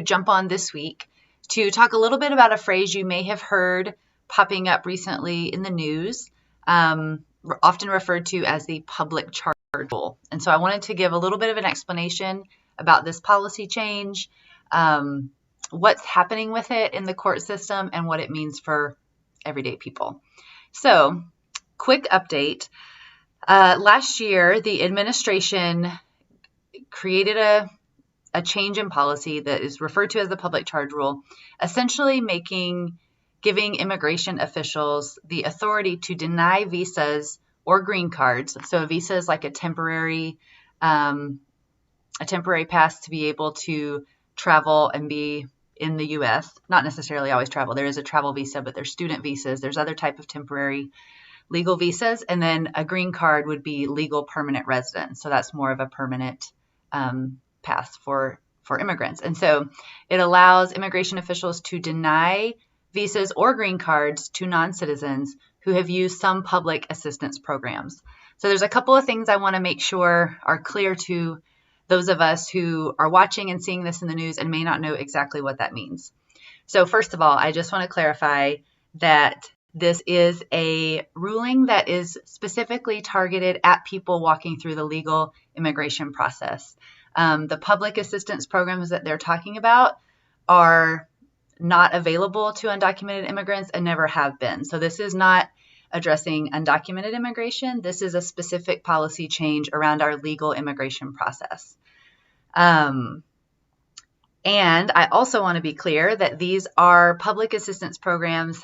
jump on this week to talk a little bit about a phrase you may have heard popping up recently in the news, often referred to as the public charge rule. And so I wanted to give a little bit of an explanation about this policy change, what's happening with it in the court system, and what it means for everyday people. So, quick update. Last year, the administration created a change in policy that is referred to as the public charge rule, essentially giving immigration officials the authority to deny visas or green cards. So a visa is like a temporary pass to be able to travel and be in the U.S. Not necessarily always travel. There is a travel visa, but there's student visas. There's other type of temporary legal visas. And then a green card would be legal permanent residence. So that's more of a permanent pass for immigrants. And so it allows immigration officials to deny visas or green cards to non-citizens who have used some public assistance programs. So there's a couple of things I want to make sure are clear to those of us who are watching and seeing this in the news and may not know exactly what that means. So first of all, I just want to clarify that this is a ruling that is specifically targeted at people walking through the legal immigration process. The public assistance programs that they're talking about are not available to undocumented immigrants and never have been. So this is not addressing undocumented immigration. This is a specific policy change around our legal immigration process. And I also want to be clear that these are public assistance programs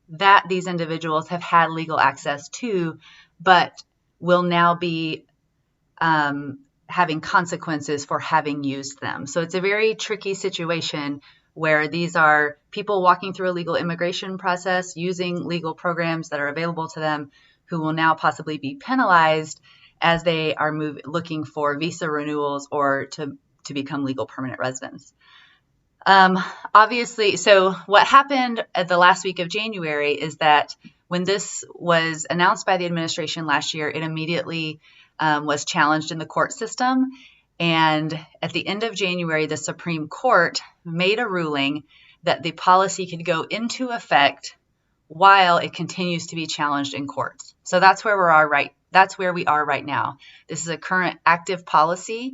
that these individuals have had legal access to, but will now be having consequences for having used them. So it's a very tricky situation where these are people walking through a legal immigration process using legal programs that are available to them who will now possibly be penalized as they are looking for visa renewals or to become legal permanent residents. Obviously, so what happened at the last week of January is that when this was announced by the administration last year, it immediately was challenged in the court system. And at the end of January, the Supreme Court made a ruling that the policy could go into effect while it continues to be challenged in courts. So that's where we are right now. This is a current active policy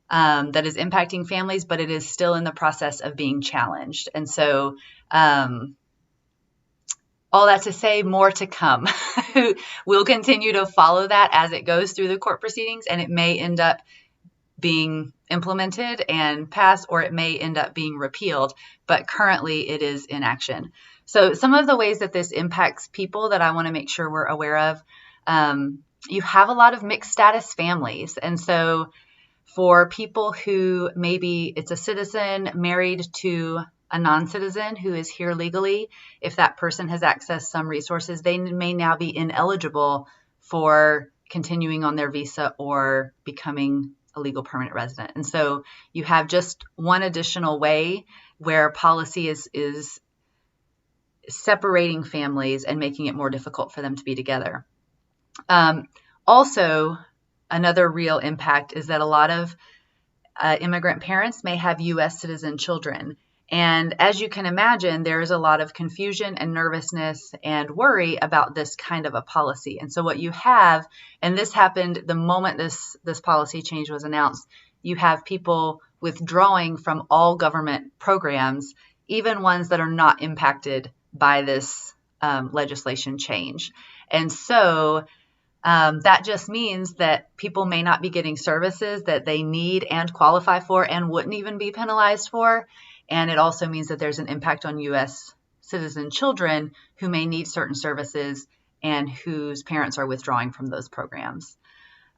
that is impacting families, but it is still in the process of being challenged. And so all that to say, more to come. We'll continue to follow that as it goes through the court proceedings, and it may end up being implemented and passed, or it may end up being repealed, but currently it is in action. So some of the ways that this impacts people that I want to make sure we're aware of, you have a lot of mixed status families. And so for people who maybe it's a citizen married to a non-citizen who is here legally, if that person has accessed some resources, they may now be ineligible for continuing on their visa or becoming a legal permanent resident. And so you have just one additional way where policy is separating families and making it more difficult for them to be together. Also, another real impact is that a lot of immigrant parents may have U.S. citizen children. And as you can imagine, there is a lot of confusion and nervousness and worry about this kind of a policy. And so what you have, and this happened the moment this policy change was announced, you have people withdrawing from all government programs, even ones that are not impacted by this legislation change. And so that just means that people may not be getting services that they need and qualify for and wouldn't even be penalized for. And it also means that there's an impact on U.S. citizen children who may need certain services and whose parents are withdrawing from those programs.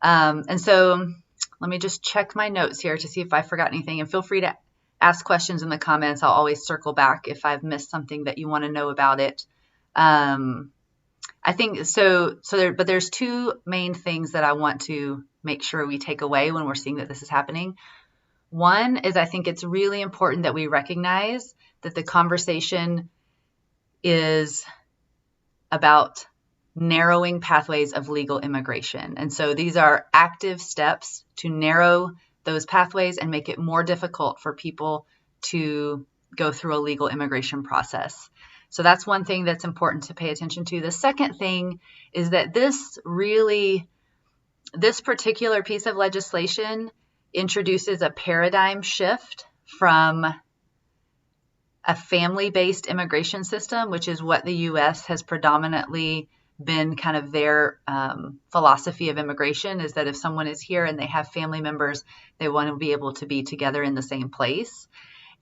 And so let me just check my notes here to see if I forgot anything. And feel free to ask questions in the comments. I'll always circle back if I've missed something that you want to know about it. I think so. But there's two main things that I want to make sure we take away when we're seeing that this is happening. One is I think it's really important that we recognize that the conversation is about narrowing pathways of legal immigration. And so these are active steps to narrow those pathways and make it more difficult for people to go through a legal immigration process. So that's one thing that's important to pay attention to. The second thing is that this particular piece of legislation introduces a paradigm shift from a family-based immigration system, which is what the U.S. has predominantly been kind of their philosophy of immigration, is that if someone is here and they have family members, they want to be able to be together in the same place.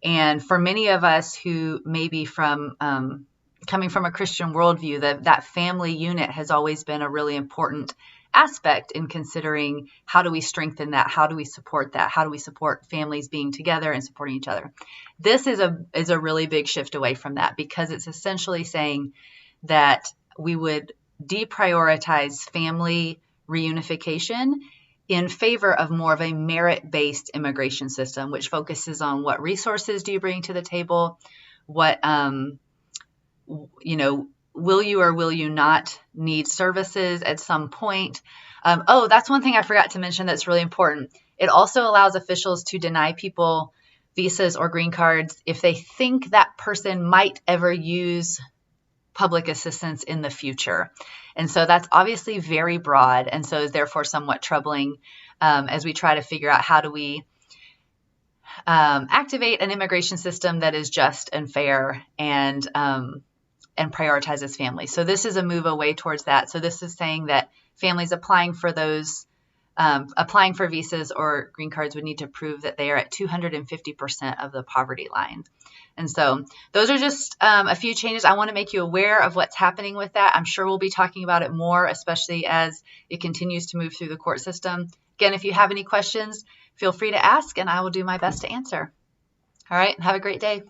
And for many of us who may be from coming from a Christian worldview, that family unit has always been a really important aspect in considering how do we strengthen that, how do we support that, how do we support families being together and supporting each other. This is a really big shift away from that, because it's essentially saying that we would deprioritize family reunification in favor of more of a merit-based immigration system, which focuses on what resources do you bring to the table, what, will you or will you not need services at some point. That's one thing I forgot to mention that's really important. It also allows officials to deny people visas or green cards if they think that person might ever use public assistance in the future. And so that's obviously very broad, and so is therefore somewhat troubling as we try to figure out how do we activate an immigration system that is just and fair and prioritizes families. So this is a move away towards that. So this is saying that families applying for visas or green cards would need to prove that they are at 250% of the poverty line. And so those are just a few changes. I want to make you aware of what's happening with that. I'm sure we'll be talking about it more, especially as it continues to move through the court system. Again, if you have any questions, feel free to ask, and I will do my best to answer. All right, have a great day.